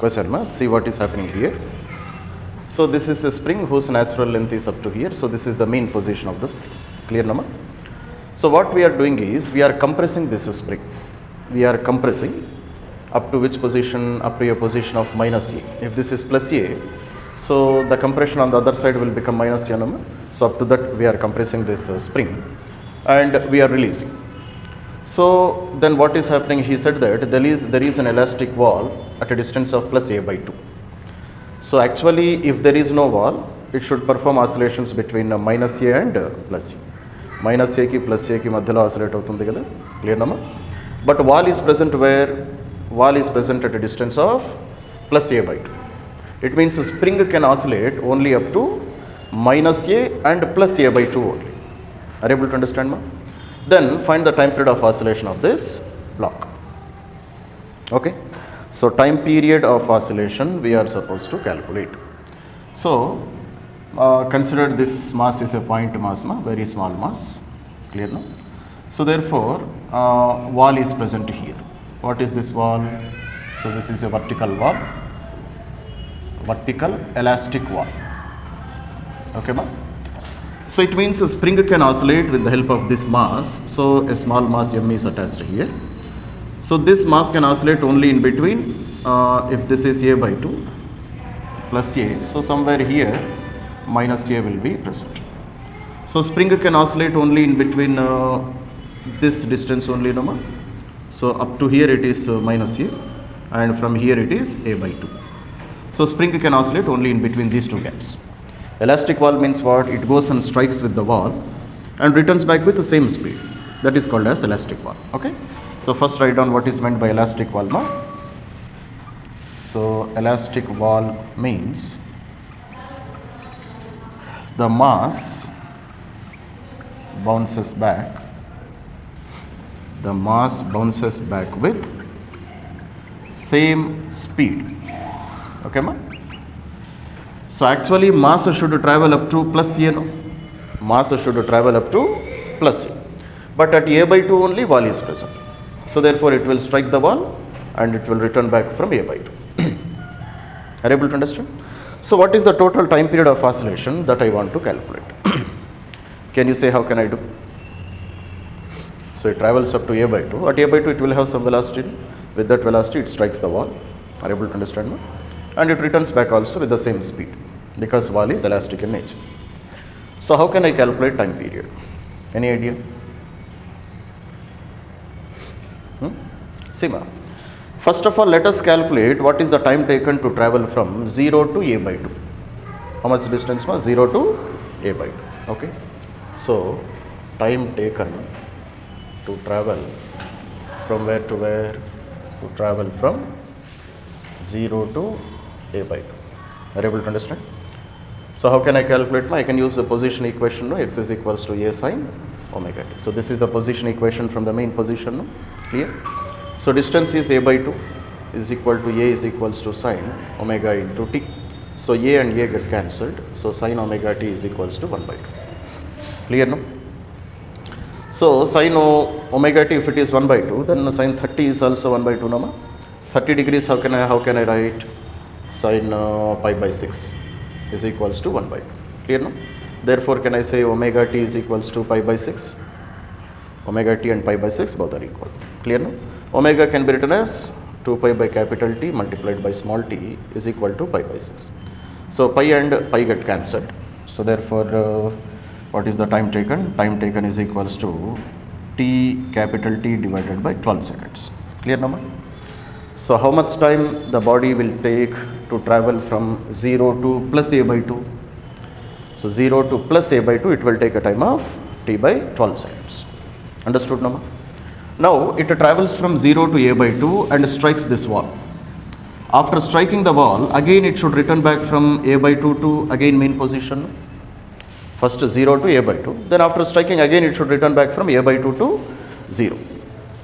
question mark. See what is happening here. So this is a spring whose natural length is up to here. So this is the main position of the spring. Clear number? So what we are doing is we are compressing this spring. We are compressing up to which position? Up to a position of minus A. If this is plus A, so the compression on the other side will become minus A number. So up to that we are compressing this spring and we are releasing. So then what is happening? He said that there is an elastic wall at a distance of plus A by 2. So actually if there is no wall, it should perform oscillations between minus A and plus A. Minus A ki plus A ki madhyalo oscillate avutundi kada. Clear nama? But wall is present where? Wall is present at a distance of plus A by 2. It means the spring can oscillate only up to minus A and plus A by 2 only. Are you able to understand ma? Then find the time period of oscillation of this block. Okay. So time period of oscillation we are supposed to calculate. So consider this mass is a point mass, very small mass. Clear no? So therefore wall is present here. What is this wall? So this is a vertical wall, vertical elastic wall. Okay ma? So it means a spring can oscillate with the help of this mass. So a small mass m is attached here. So this mass can oscillate only in between if this is A by 2 plus A. So somewhere here minus A will be present. So spring can oscillate only in between this distance only number. So up to here it is minus A and from here it is A by 2. So spring can oscillate only in between these two gaps. Elastic wall means what? It goes and strikes with the wall and returns back with the same speed. That is called as elastic wall. Okay. So first write down what is meant by elastic wall now. So elastic wall means the mass bounces back. The mass bounces back with same speed. Okay ma? So actually mass should travel up to plus A, no? Mass should travel up to plus A. But at A by 2 only wall is present. So therefore it will strike the wall and it will return back from A by 2. Are you able to understand? So what is the total time period of oscillation that I want to calculate? Can you say how can I do? So it travels up to A by 2. At A by 2 it will have some velocity. With that velocity it strikes the wall. Are you able to understand? No? And it returns back also with the same speed because wall is elastic in nature. So how can I calculate time period? Any idea? See ma. First of all, let us calculate what is the time taken to travel from 0 to A by 2. How much distance ma? 0 to A by 2. Okay. So time taken to travel from where to where? To travel from 0 to A by 2. Are you able to understand? So how can I calculate? I can use the position equation. No? X is equals to A sine omega t. So this is the position equation from the main position. No? Clear? So distance is A by 2 is equal to A is equals to sine omega into t. So A and A get cancelled. So sine omega t is equals to 1 by 2. Clear no? So sine omega t, if it is 1 by 2, then sine 30 is also 1 by 2 nama. 30 degrees how can I write? Sine pi by 6 is equals to 1 by 2. Clear no? Therefore can I say omega t is equals to pi by 6? Omega t and pi by 6 both are equal. Clear no? Omega can be written as 2 pi by capital T multiplied by small t is equal to pi by 6. So pi and pi get cancelled. So therefore what is the time taken? Time taken is equals to t capital T divided by 12 seconds. Clear number? So how much time the body will take to travel from 0 to plus A by 2? So 0 to plus A by 2 it will take a time of t by 12 seconds. Understood number? Now it travels from 0 to A by 2 and strikes this wall. After striking the wall, again it should return back from A by 2 to again main position. First 0 to A by 2, then after striking again it should return back from A by 2 to 0.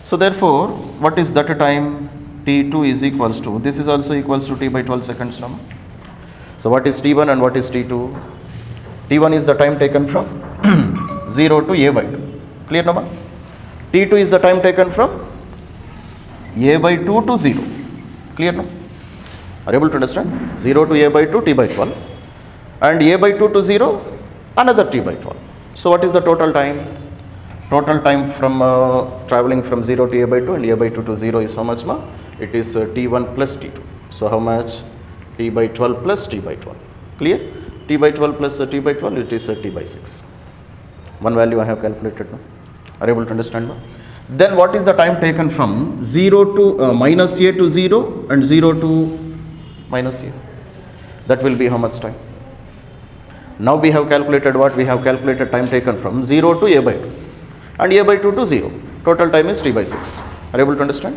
So therefore, what is that time? T2 is equals to, this is also equals to t by 12 seconds now. So what is T1 and what is T2? T1 is the time taken from 0 to A by 2. Clear number? T2 is the time taken from A by 2 to 0. Clear now? Are you able to understand? 0 to a by 2, t by 12. And a by 2 to 0, another t by 12. So what is the total time? Total time from traveling from 0 to a by 2 and a by 2 to 0 is how much, ma? It is t1 plus t2. So how much? T by 12 plus t by 12. Clear? T by 12 plus t by 12, it is t by 6. One value I have calculated. No? Are you able to understand? No? Then what is the time taken from 0 to minus a to 0 and 0 to minus a? That will be how much time? Now we have calculated what? We have calculated time taken from 0 to a by 2 and a by 2 to 0. Total time is t by 6. Are you able to understand?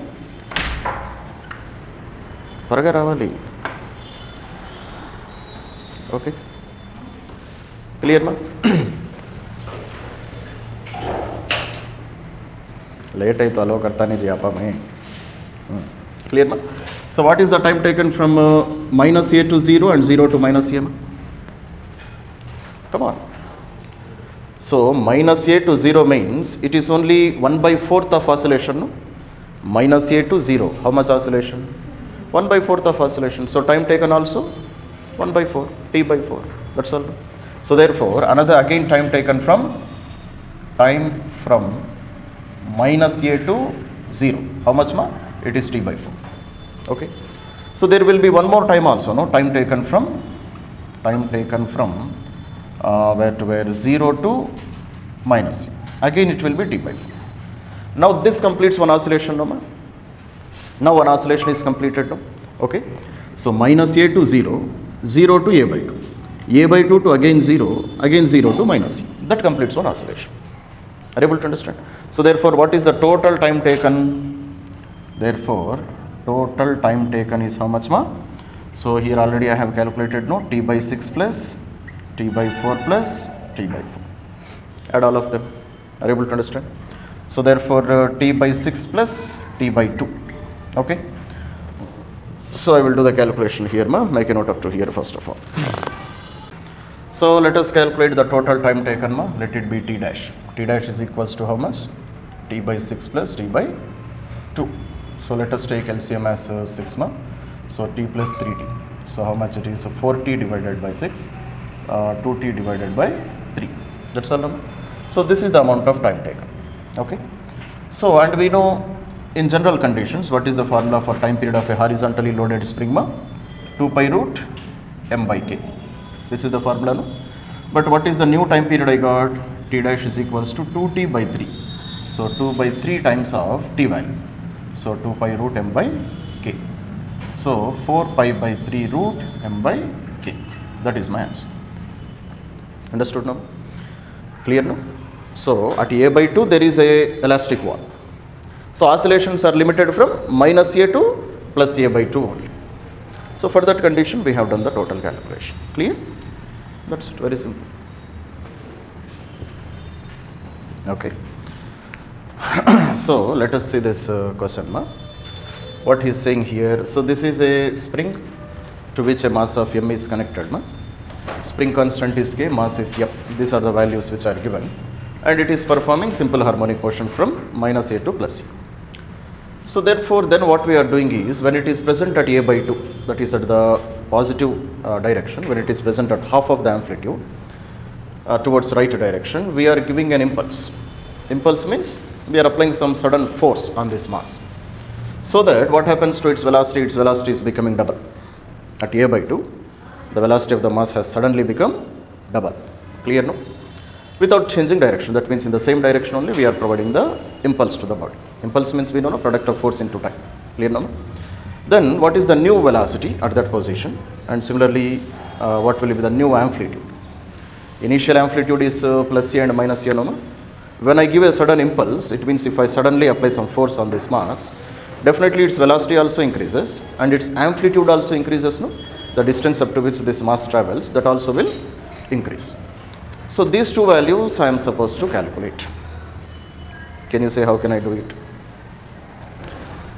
త్వరగా రావాలి. Okay. Clear, ma? Late hai to allow karta nahi ji aapa mein. Clear, ma? So what is the time taken from minus a to 0 and 0 to minus a, ma? Come on. So minus a to 0 means it is only 1 by 4th of oscillation, no? Minus a to 0, how much oscillation? 1 by 4th of oscillation. So time taken also 1 by 4, t by 4. That's all. So therefore, another again time taken from minus a to 0. How much, ma? It is t by 4. Okay. So there will be one more time also, no? Time taken from where to where? 0 to minus a. Again it will be t by 4. Now this completes one oscillation, no, ma? Now one oscillation is completed, no? Okay. So minus a to 0, 0 to a by 2, a by 2 to again 0 to minus a. That completes one oscillation. Are you able to understand? So therefore, what is the total time taken? Therefore, total time taken is how much, ma? So here already I have calculated, no? T by 6 plus t by 4 plus t by 4. Add all of them. Are you able to understand? So therefore, t by 6 plus t by 2. Okay. So I will do the calculation here, ma. Make a note up to here first of all. So let us calculate the total time taken, ma. Let it be t dash. T dash is equals to how much? T by 6 plus t by 2. So let us take LCM as 6, ma. So t plus 3t. So how much it is? 4t divided by 6, 2t divided by 3. That's all, ma. So this is the amount of time taken. Okay. So and we know in general conditions, what is the formula for time period of a horizontally loaded spring, ma? 2 pi root m by k. This is the formula, no? But what is the new time period I got? T dash is equals to 2t by 3. So 2 by 3 times of t value. So 2 pi root m by k. So 4 pi by 3 root m by k. That is my answer. Understood now? Clear now? So at a by 2 there is a elastic wall. So oscillations are limited from minus a to plus a by 2 only. So for that condition we have done the total calculation. Clear? That's it, very simple. Okay. So let us see this question, ma. What he is saying here. So this is a spring to which a mass of m is connected, ma. Spring constant is k, mass is m. These are the values which are given, and it is performing simple harmonic motion from minus a to plus a. So therefore, then what we are doing is, when it is present at a by 2, that is at the positive direction, when it is present at half of the amplitude towards right direction, we are giving an impulse. Impulse means we are applying some sudden force on this mass. So that what happens to its velocity is becoming double. At a by 2, the velocity of the mass has suddenly become double. Clear, no? Without changing direction. That means in the same direction only we are providing the impulse to the body. Impulse means we know the product of force into time. Clear now? Then what is the new velocity at that position? And similarly, what will be the new amplitude? Initial amplitude is plus a and minus a. No? When I give a sudden impulse, it means if I suddenly apply some force on this mass, definitely its velocity also increases and its amplitude also increases. No? The distance up to which this mass travels, that also will increase. So these two values I am supposed to calculate. Can you say how can I do it?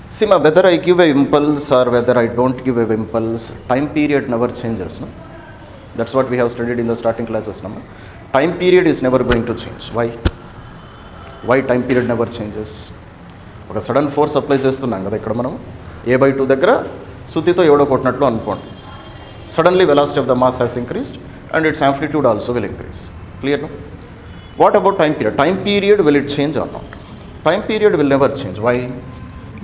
See, whether I give an impulse or whether I don't give an impulse, time period never changes. No? That's what we have studied in the starting classes. No? Time period is never going to change. Why? Why time period never changes? ఒక sudden force apply చేస్తున్నాం కదా ఇక్కడ మనం a by 2 దగ్గర సుత్తితో ఎవడో కొట్టినట్లు అనుకోండి. Suddenly velocity of the mass has increased and its amplitude also will increase. Clear no? What about time period? Time period, will it change or not? Time period will never change. Why?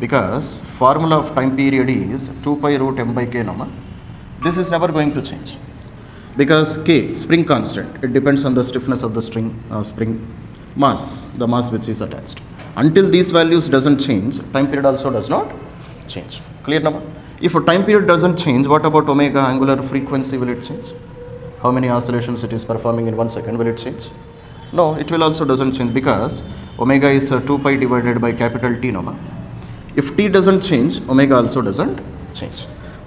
Because formula of time period is 2 pi root m by k normal. This is never going to change. Because k, spring constant, it depends on the stiffness of the spring mass, the mass which is attached. Until these values doesn't change, time period also does not change. Clear now? If a time period doesn't change, what about omega angular frequency, will it change? How many oscillations it is performing in 1 second, will it change? No, it will also doesn't change because omega is 2 pi divided by capital T normal. If T doesn't change, omega also doesn't change.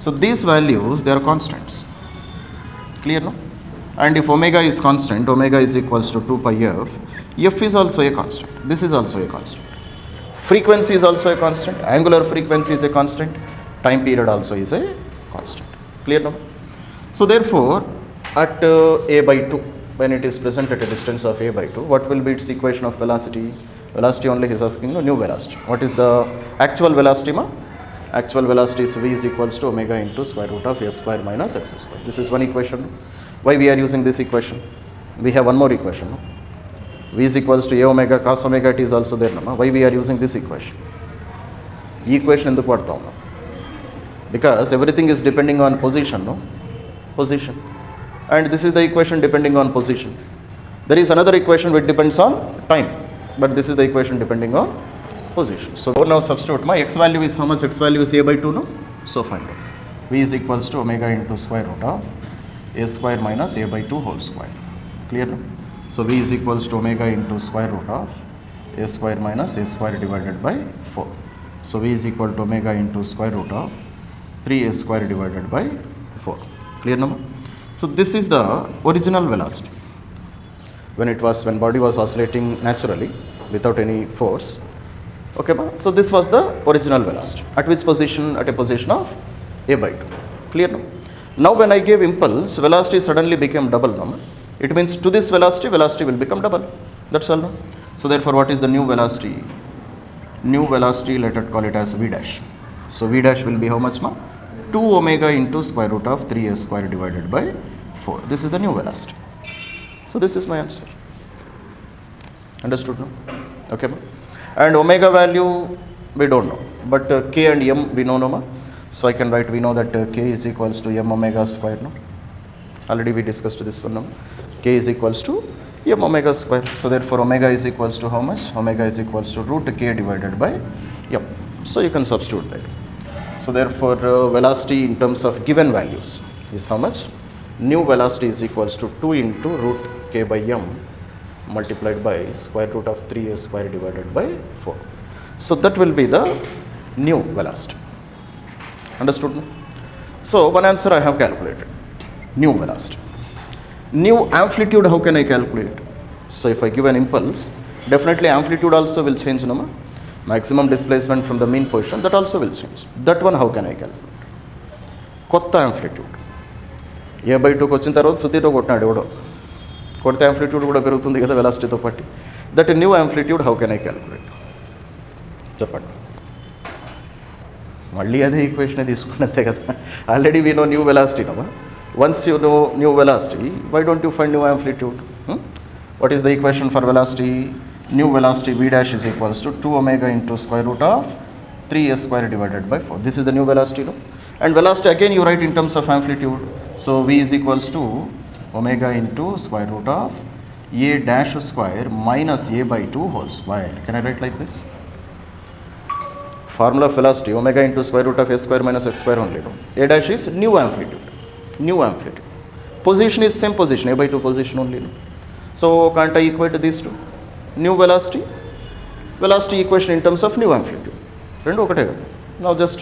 So these values, they are constants. Clear no? And if omega is constant, omega is equals to 2 pi f, f is also a constant. This is also a constant. Frequency is also a constant. Angular frequency is a constant. Time period also is a constant. Clear now? So therefore, at a by 2, when it is present at a distance of a by 2, what will be its equation of velocity? Velocity only he is asking, no, new velocity. What is the actual velocity ma? Actual velocity is v is equals to omega into square root of s square minus x square. This is one equation. Why we are using this equation? We have one more equation. No? V is equals to a omega cos omega t is also there. No? Why we are using this equation? Equation enduku vaadtam? Because everything is depending on position, no? Position. And this is the equation depending on position. There is another equation which depends on time, but this is the equation depending on position. So now substitute. My x value is how much? X value is a by 2, no? So find out. V is equals to omega into square root of a square minus a by 2 whole square. Clear, no? So V is equals to omega into square root of a square minus a square divided by 4. So V is equal to omega into square root of 3a square divided by 4. Clear number? So this is the original velocity when body was oscillating naturally without any force. Okay, ma? So this was the original velocity. At which position? At a position of a by 2. Clear now? Now when I gave impulse, velocity suddenly became double number. It means to this velocity will become double. That's all. No? So therefore, what is the new velocity? New velocity, let us call it as v dash. So v dash will be how much, ma? 2 omega into square root of 3a square divided by 4. This is the new velocity. So this is my answer. Understood, no? Okay, ma? And omega value we don't know, but k and m we know, no, ma? So I can write, we know that k is equals to m omega square, no? Already we discussed this one, no? K is equals to m omega square. So therefore omega is equals to how much? Omega is equals to root k divided by m. So you can substitute that. So therefore velocity in terms of given values is how much? New velocity is equals to 2 into root k by m multiplied by square root of 3a square divided by 4. So that will be the new velocity. Understood? No? So one answer I have calculated. New velocity. New amplitude, how can I calculate? So if I give an impulse, definitely amplitude also will change, no? Maximum displacement from the mean position, that also will change. That one how can I calculate? Kotta amplitude. A by 2 వచ్చిన తర్వాత సుతితో కొట్టినాడు ఎవడో, కొడితే amplitude కూడా పెరుగుతుంది కదా వెలాసిటీతో పాటు. That new amplitude how can I calculate? చెప్పండి. మళ్ళీ అదే ఈక్వేషన్ తీసుకున్నదే కదా. Already we know new velocity, no? Once you know new velocity, why don't you find new amplitude? What is the equation for velocity? New velocity v dash is equals to 2 omega into square root of 3a square divided by 4. This is the new velocity, no? And velocity again you write in terms of amplitude. So v is equals to omega into square root of a dash square minus a by 2 whole square. Can I write like this? Formula of velocity, omega into square root of a square minus x square only, no? A dash is new amplitude. New amplitude. Position is same position, a by 2 position only, no? So can't I equate these two? New velocity, velocity equation in terms of new amplitude. Rendu okate kada. Now just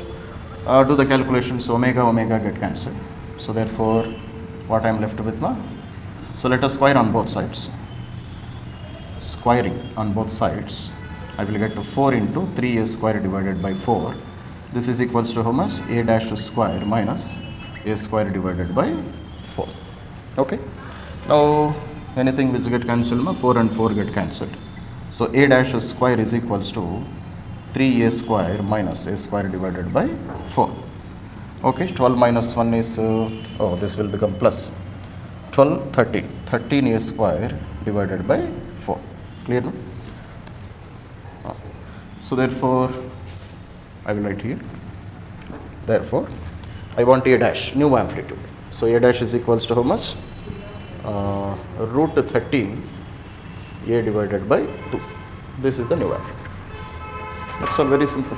do the calculations. Omega get cancelled. So therefore, what I am left with, ma? So let us square on both sides. Squaring on both sides, I will get to 4 into 3a square divided by 4. This is equals to how much? A dash square minus a square divided by 4. Okay. Now anything which get cancelled, ma? 4 and 4 get cancelled. So a dash square is equals to 3a square minus a square divided by 4. Okay, 12 minus 1 is, oh, this will become plus. 12, 13. 13 a square divided by 4. Clear, no? So therefore, I will write here. Therefore, I want a dash, new amplitude. So a dash is equals to how much? Root 13 a divided by 2. This is the new amplitude. That's all, very simple.